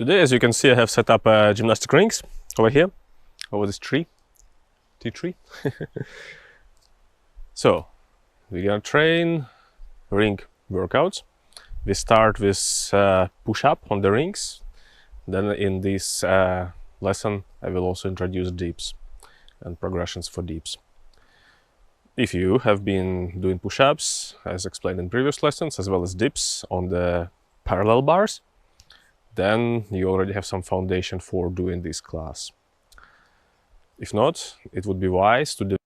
Today, as you can see, I have set up gymnastic rings over here, over this tree, tea tree. So, we're gonna train ring workouts. We start with push-up on the rings. Then in this lesson, I will also introduce dips and progressions for dips. If you have been doing push-ups, as explained in previous lessons, as well as dips on the parallel bars, then you already have some foundation for doing this class. If not, it would be wise to develop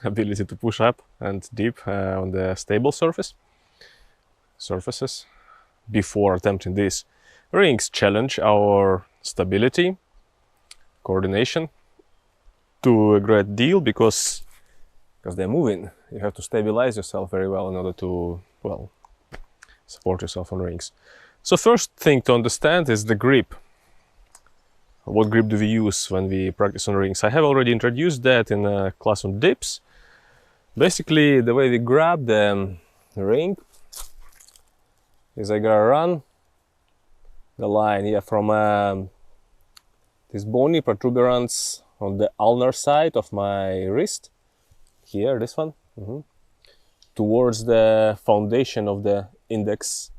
ability to push up and dip on the stable surfaces before attempting this. Rings challenge our stability, coordination to a great deal because they're moving. You have to stabilize yourself very well in order to, well, support yourself on rings. So first thing to understand is the grip. What grip do we use when we practice on rings? I have already introduced that in a class on dips. Basically, the way we grab the ring is I gotta run the line here from this bony protuberance on the ulnar side of my wrist, here, this one, towards the foundation of the index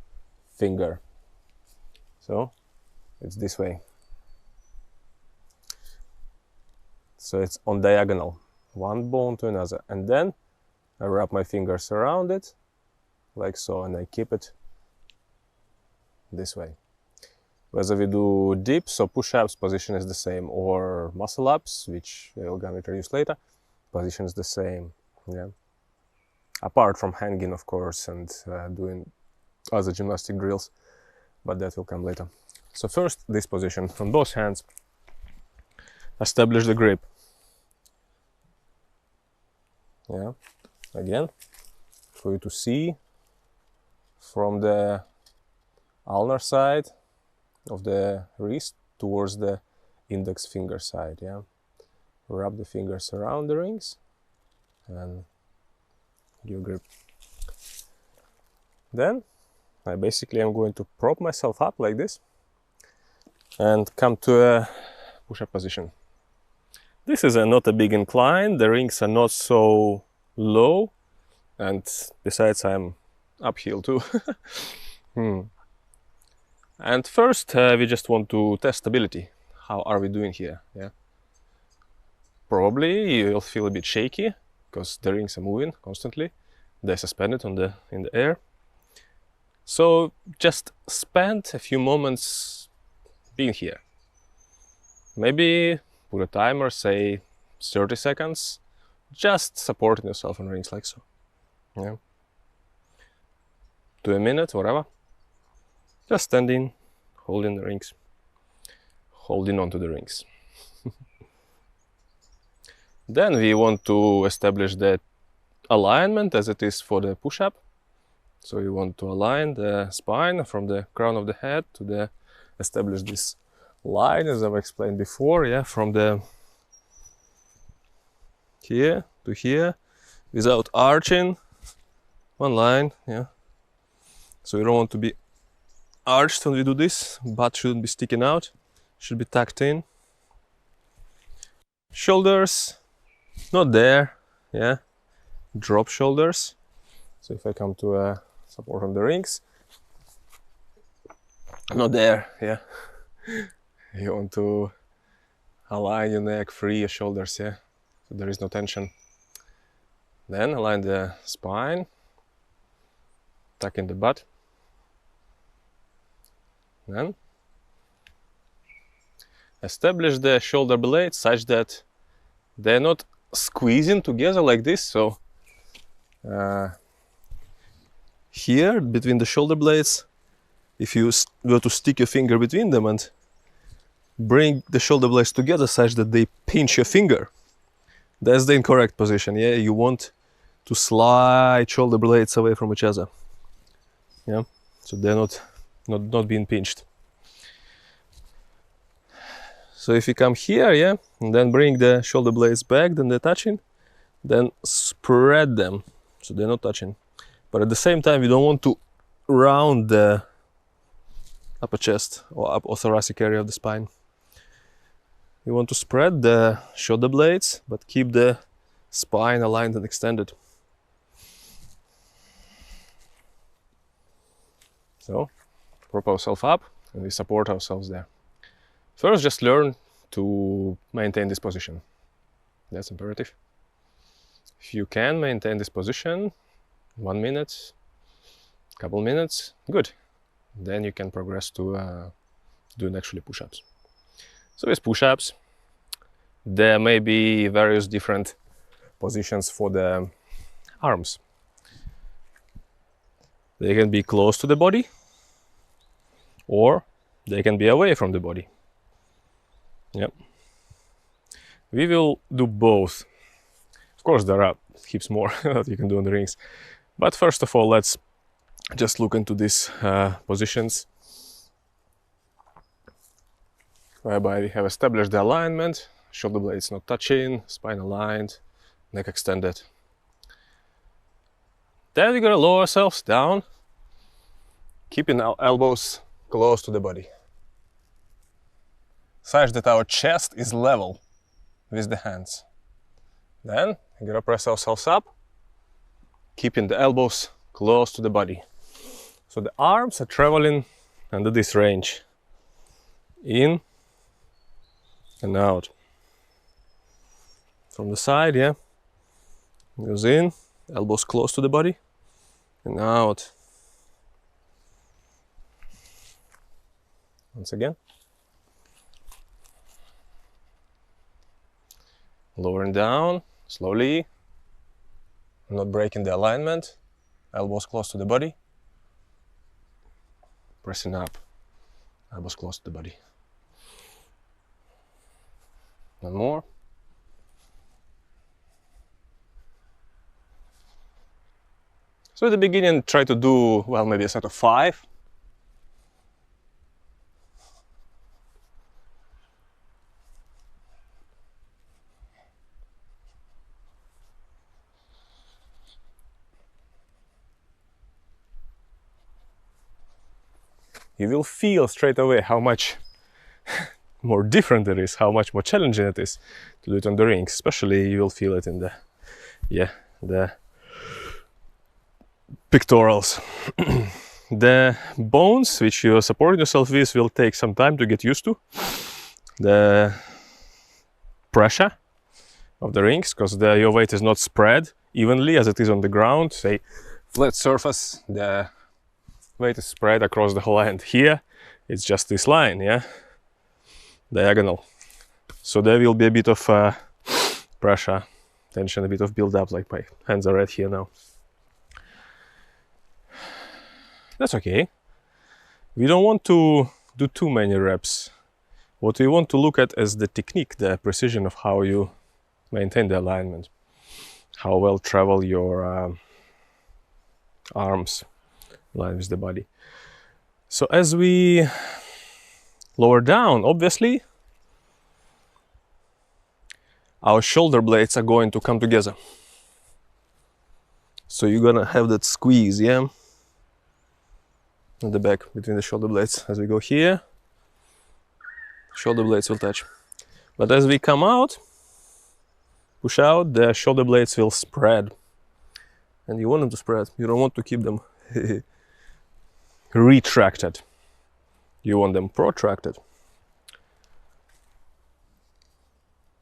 finger. So it's this way. So it's on diagonal, one bone to another, and then I wrap my fingers around it like so, and I keep it this way. Whether we do dips or push-ups, position is the same, or muscle-ups, which we're gonna introduce later, position is the same. Yeah. Apart from hanging, of course, and doing other gymnastic drills, but that will come later. So first, this position from both hands. Establish the grip. Yeah. Again, for you to see from the ulnar side of the wrist towards the index finger side. Yeah. Wrap the fingers around the rings and give grip. Then I basically am going to prop myself up like this and come to a push-up position. This is not a big incline, the rings are not so low, and besides I'm uphill too. And first we just want to test stability. How are we doing here? Yeah. Probably you'll feel a bit shaky because the rings are moving constantly. They're suspended in the air. So just spend a few moments being here. Maybe put a timer, say 30 seconds, just supporting yourself on rings like so. Yeah. To a minute, whatever. Just standing, holding the rings, holding on to the rings. Then we want to establish the alignment as it is for the push-up. So you want to align the spine from the crown of the head to establish this line, as I've explained before, yeah, from the here to here, without arching, one line, yeah. So you don't want to be arched when we do this, butt shouldn't be sticking out, should be tucked in. Shoulders, not there, yeah, drop shoulders. So if I come to a support on the rings, not there, yeah. You want to align your neck, free your shoulders, yeah, so there is no tension. Then align the spine, tuck in the butt. Then establish the shoulder blades such that they're not squeezing together like this. So here between the shoulder blades, if you were to stick your finger between them and bring the shoulder blades together such that they pinch your finger, that's the incorrect position. Yeah, you want to slide shoulder blades away from each other. Yeah, so they're not being pinched. So if you come here, yeah, and then bring the shoulder blades back, then they're touching, then spread them so they're not touching. But at the same time, you don't want to round the upper chest or thoracic area of the spine. You want to spread the shoulder blades, but keep the spine aligned and extended. So, prop ourselves up and we support ourselves there. First, just learn to maintain this position. That's imperative. If you can maintain this position 1 minute, couple minutes, good. Then you can progress to doing actually push-ups. So with push-ups, there may be various different positions for the arms. They can be close to the body, or they can be away from the body. Yep. We will do both. Of course, there are heaps more that you can do on the rings. But first of all, let's just look into these positions, whereby we have established the alignment, shoulder blades not touching, spine aligned, neck extended. Then we're gonna lower ourselves down, keeping our elbows close to the body, such that our chest is level with the hands. Then we're gonna press ourselves up, keeping the elbows close to the body. So the arms are traveling under this range, in and out. From the side, yeah, goes in, elbows close to the body, and out. Once again. Lowering down, slowly, not breaking the alignment, elbows close to the body. Pressing up, elbows close to the body. One more. So at the beginning, try to do, well, maybe a set of 5. You will feel straight away how much more different it is, how much more challenging it is to do it on the rings. Especially you will feel it in the pectorals. The bones which you are supporting yourself with will take some time to get used to the pressure of the rings, because your weight is not spread evenly as it is on the ground. Say flat surface, the weight is spread across the whole end. Here it's just this line, yeah, diagonal. So there will be a bit of pressure, tension, a bit of build up, like my hands are red here now. That's okay. We don't want to do too many reps. What we want to look at is the technique, the precision of how you maintain the alignment, how well travel your arms line with the body. So as we lower down, obviously our shoulder blades are going to come together. So you're gonna have that squeeze, yeah, at the back between the shoulder blades. As we go here, shoulder blades will touch. But as we come out, push out, the shoulder blades will spread. And you want them to spread. You don't want to keep them retracted. You want them protracted.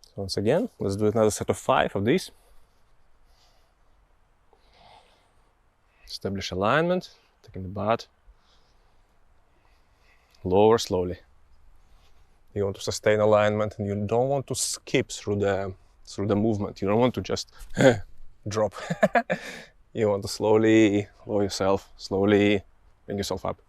So once again, let's do another set of 5 of these. Establish alignment, taking the butt. Lower slowly. You want to sustain alignment, and you don't want to skip through the movement. You don't want to just drop. You want to slowly lower yourself, slowly bring yourself up.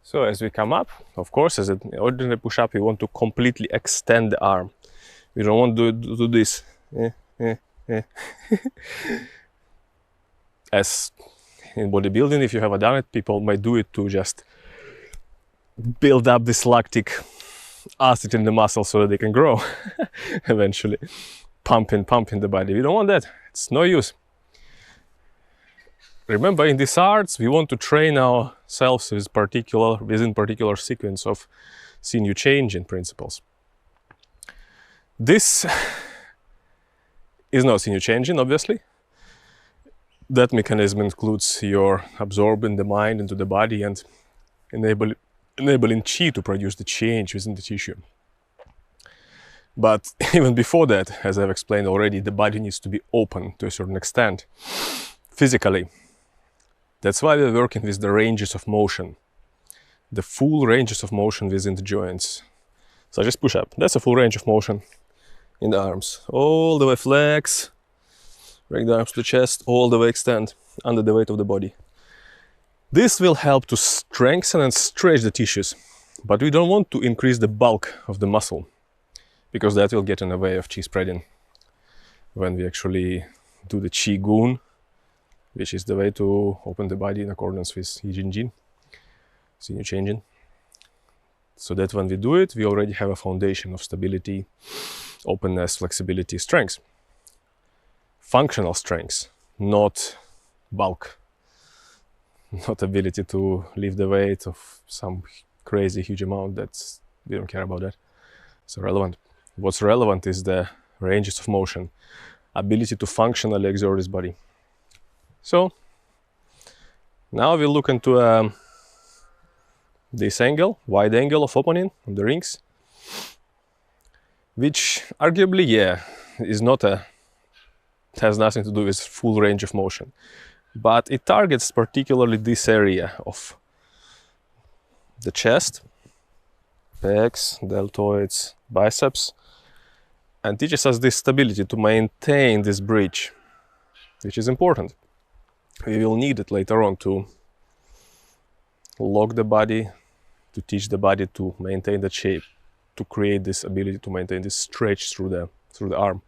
So as we come up, of course, as an ordinary push-up, you want to completely extend the arm. You don't want to do this. as in bodybuilding, if you haven't done it, people might do it to just build up this lactic acid in the muscle so that they can grow eventually, pumping the body. We don't want that. It's no use. Remember, in these arts, we want to train ourselves within particular sequence of sinew changing principles. This is not sinew changing, obviously. That mechanism includes your absorbing the mind into the body and enabling chi to produce the change within the tissue. But even before that, as I've explained already, the body needs to be open to a certain extent, physically. That's why we're working with the ranges of motion, the full ranges of motion within the joints, such as push-up. That's a full range of motion in the arms, all the way flex, bring the arms to the chest, all the way extend under the weight of the body. This will help to strengthen and stretch the tissues, but we don't want to increase the bulk of the muscle, because that will get in the way of chi spreading when we actually do the chi gun, which is the way to open the body in accordance with Yi Jin Jin, sinew changing. So that when we do it, we already have a foundation of stability, openness, flexibility, strength. Functional strength, not bulk, not ability to lift the weight of some crazy huge amount. We don't care about that. It's irrelevant. What's relevant is the ranges of motion, ability to functionally exert his body. So now we'll look into this angle, wide angle of opening on the rings, which arguably, has nothing to do with full range of motion, but it targets particularly this area of the chest, pecs, deltoids, biceps, and teaches us this stability to maintain this bridge, which is important. We will need it later on to lock the body, to teach the body to maintain the shape, to create this ability to maintain this stretch through the arm.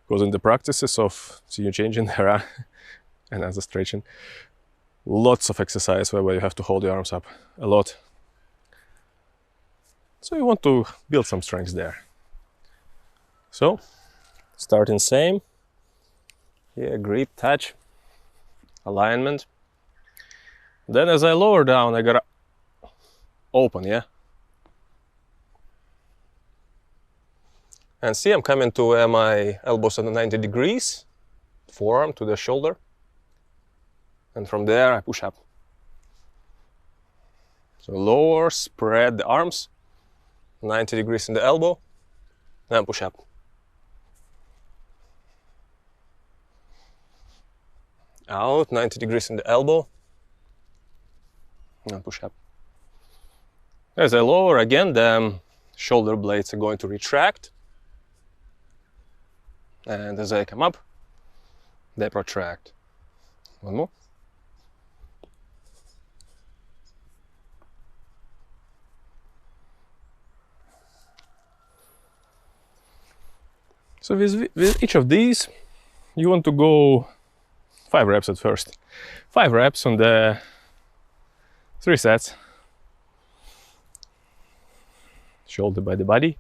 Because in the practices of sinew changing, there are, and as a stretching, lots of exercise where you have to hold your arms up a lot. So you want to build some strength there. So, starting same. Here, grip, touch, alignment. Then as I lower down, I gotta open, yeah? And see, I'm coming to where my elbows are 90 degrees, forearm to the shoulder. And from there, I push up. So lower, spread the arms, 90 degrees in the elbow, then push up. Out, 90 degrees in the elbow, and push up. As I lower again, the shoulder blades are going to retract. And as I come up, they protract. One more. So with each of these, you want to go 5 reps at first. 5 reps on the 3 sets. Shoulder by the body,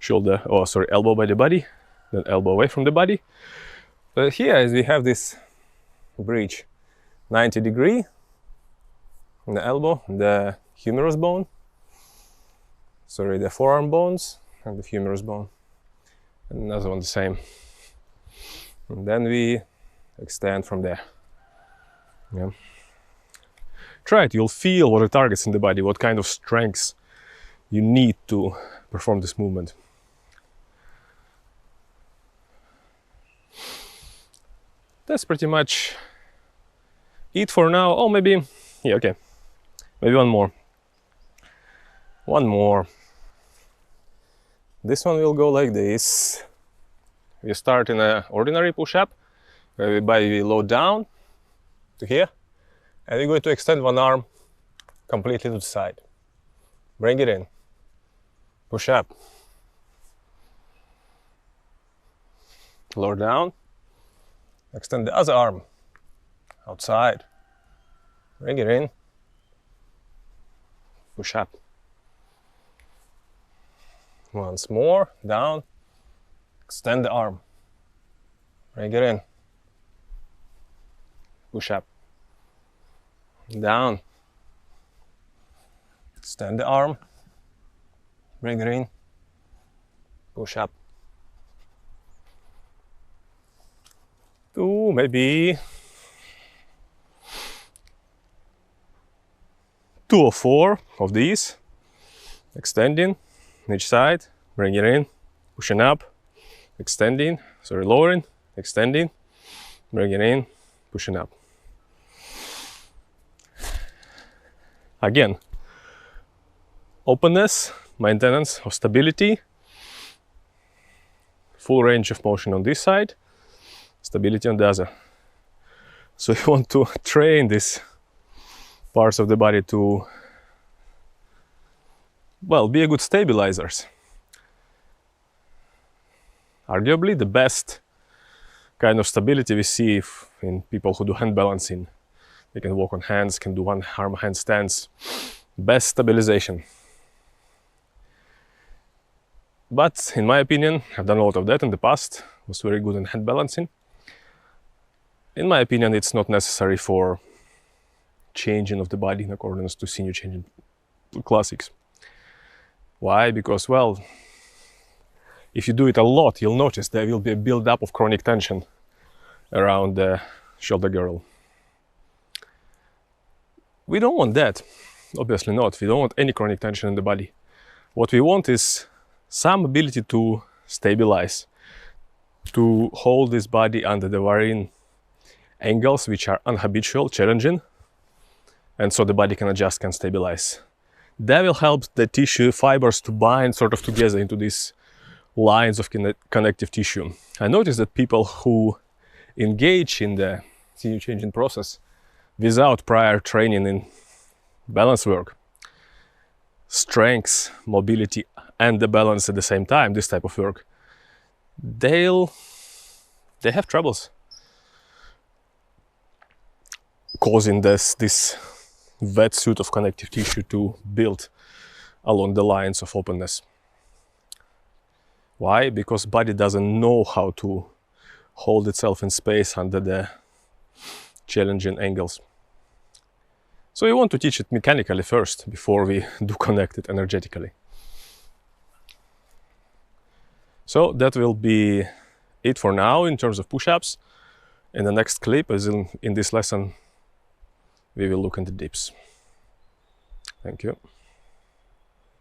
elbow by the body, then elbow away from the body. But here, as we have this bridge, 90 degree in the elbow, the humerus bone, the forearm bones, and the humerus bone. And another one the same. And then we extend from there. Yeah. Try it, you'll feel what it targets in the body, what kind of strengths you need to perform this movement. That's pretty much it for now. Oh, maybe, yeah, okay. Maybe one more. One more. This one will go like this. We start in an ordinary push-up, where we load down to here, and we're going to extend one arm completely to the side. Bring it in. Push up. Lower down. Extend the other arm outside, bring it in, push up. Once more, down, extend the arm, bring it in, push up, down, extend the arm, bring it in, push up. 2, maybe 2 or 4 of these, extending each side, bring it in, pushing up, extending, sorry, lowering, extending, bring it in, pushing up. Again, openness, maintenance of stability, full range of motion on this side, stability on the other. So you want to train these parts of the body to, well, be a good stabilizers. Arguably the best kind of stability we see in people who do hand balancing. They can walk on hands, can do one arm handstands. Best stabilization. But in my opinion, I've done a lot of that in the past, was very good in hand balancing. In my opinion, it's not necessary for changing of the body in accordance to senior changing classics. Why? Because, well, if you do it a lot, you'll notice there will be a build-up of chronic tension around the shoulder girdle. We don't want that, obviously not. We don't want any chronic tension in the body. What we want is some ability to stabilize, to hold this body under the varying angles which are unhabitual, challenging, and so the body can adjust, can stabilize. That will help the tissue fibers to bind sort of together into these lines of connective tissue. I noticed that people who engage in the senior changing process without prior training in balance work, strength, mobility, and the balance at the same time, this type of work, they have troubles causing this wetsuit of connective tissue to build along the lines of openness. Why? Because body doesn't know how to hold itself in space under the challenging angles. So we want to teach it mechanically first before we do connect it energetically. So that will be it for now in terms of push-ups. In the next clip, as in this lesson, we will look into dips. Thank you.